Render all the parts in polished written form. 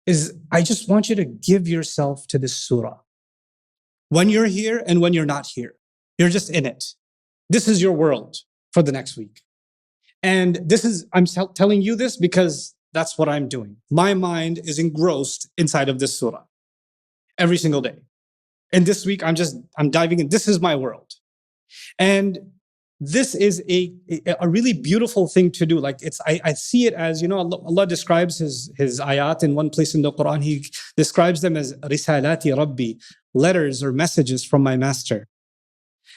is I just want you to give yourself to this surah. When you're here and when you're not here, you're just in it. This is your world for the next week. And I'm telling you this because that's what I'm doing. My mind is engrossed inside of this surah every single day. And this week, I'm diving in. This is my world. And this is a really beautiful thing to do. Like I see it as, Allah describes his ayat in one place in the Quran. He describes them as risalati Rabbi, letters or messages from my master.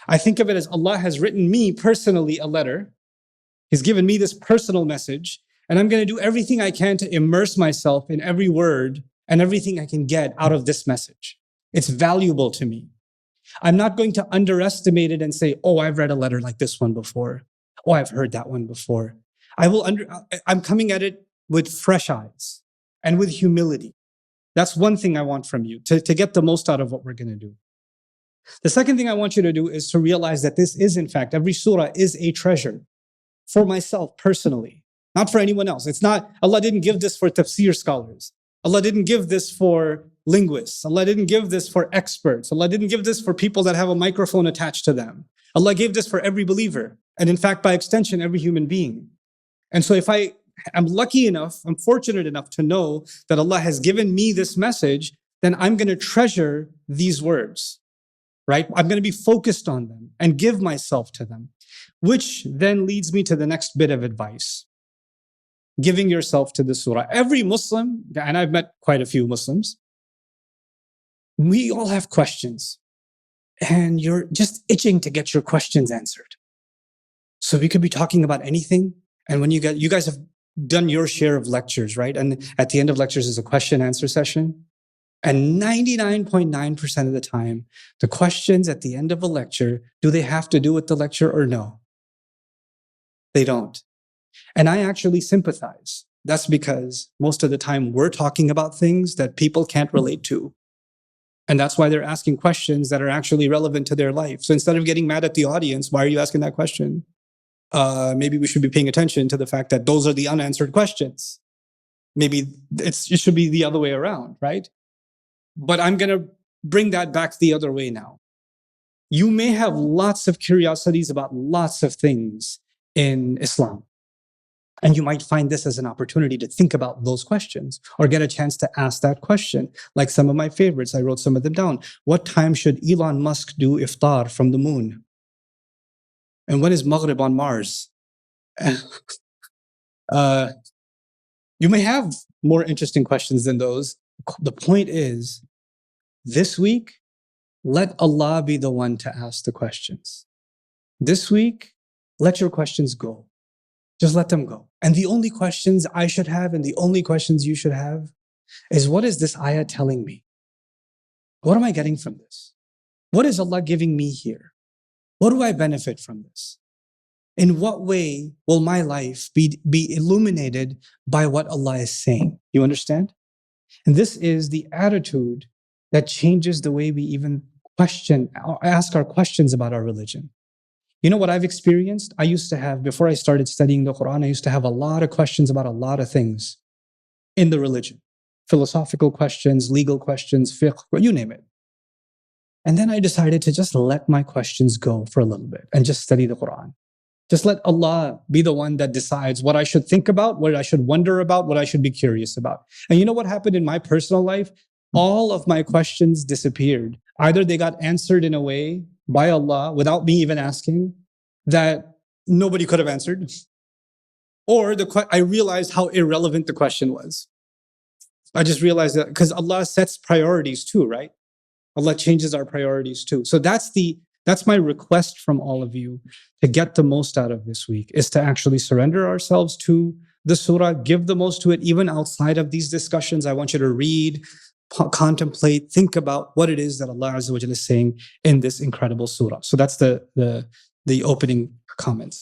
I think of it as Allah has written me personally a letter. He's given me this personal message, and I'm going to do everything I can to immerse myself in every word and everything I can get out of this message. It's valuable to me. I'm not going to underestimate it and say, oh, I've read a letter like this one before. Oh, I've heard that one before. I'm coming at it with fresh eyes and with humility. That's one thing I want from you, to get the most out of what we're going to do. The second thing I want you to do is to realize that this is, in fact, every surah is a treasure for myself personally, not for anyone else. It's not, Allah didn't give this for tafsir scholars. Allah didn't give this for linguists. Allah didn't give this for experts. Allah didn't give this for people that have a microphone attached to them. Allah gave this for every believer. And in fact, by extension, every human being. And so if I'm lucky enough, I'm fortunate enough to know that Allah has given me this message, then I'm going to treasure these words, right? I'm going to be focused on them and give myself to them, which then leads me to the next bit of advice. Giving yourself to the surah. Every Muslim, and I've met quite a few Muslims, we all have questions. And you're just itching to get your questions answered. So we could be talking about anything. And when you guys have done your share of lectures, right? And at the end of lectures is a question answer session. And 99.9% of the time, the questions at the end of a lecture, do they have to do with the lecture or no? They don't. And I actually sympathize. That's because most of the time we're talking about things that people can't relate to. And that's why they're asking questions that are actually relevant to their life. So instead of getting mad at the audience, why are you asking that question? Maybe we should be paying attention to the fact that those are the unanswered questions. Maybe it should be the other way around, right? But I'm going to bring that back the other way now. You may have lots of curiosities about lots of things in Islam. And you might find this as an opportunity to think about those questions or get a chance to ask that question. Like some of my favorites, I wrote some of them down. What time should Elon Musk do iftar from the moon? And when is Maghrib on Mars? You may have more interesting questions than those. The point is, this week, let Allah be the one to ask the questions. This week, let your questions go. Just let them go. And the only questions I should have and the only questions you should have is, what is this ayah telling me? What am I getting from this? What is Allah giving me here? What do I benefit from this? In what way will my life be illuminated by what Allah is saying? You understand? And this is the attitude that changes the way we even ask our questions about our religion. You know what I've experienced? I used to have, before I started studying the Quran, I used to have a lot of questions about a lot of things in the religion. Philosophical questions, legal questions, fiqh, you name it. And then I decided to just let my questions go for a little bit and just study the Quran. Just let Allah be the one that decides what I should think about, what I should wonder about, what I should be curious about. And you know what happened in my personal life? All of my questions disappeared. Either they got answered in a way by Allah without me even asking that nobody could have answered, or I realized how irrelevant the question was. I just realized that because Allah sets priorities too, right? Allah changes our priorities too. So that's my request from all of you to get the most out of this week, is to actually surrender ourselves to the surah, give the most to it, even outside of these discussions. I want you to read, contemplate, think about what it is that Allah Azza wa Jalla is saying in this incredible surah. So that's the opening comments.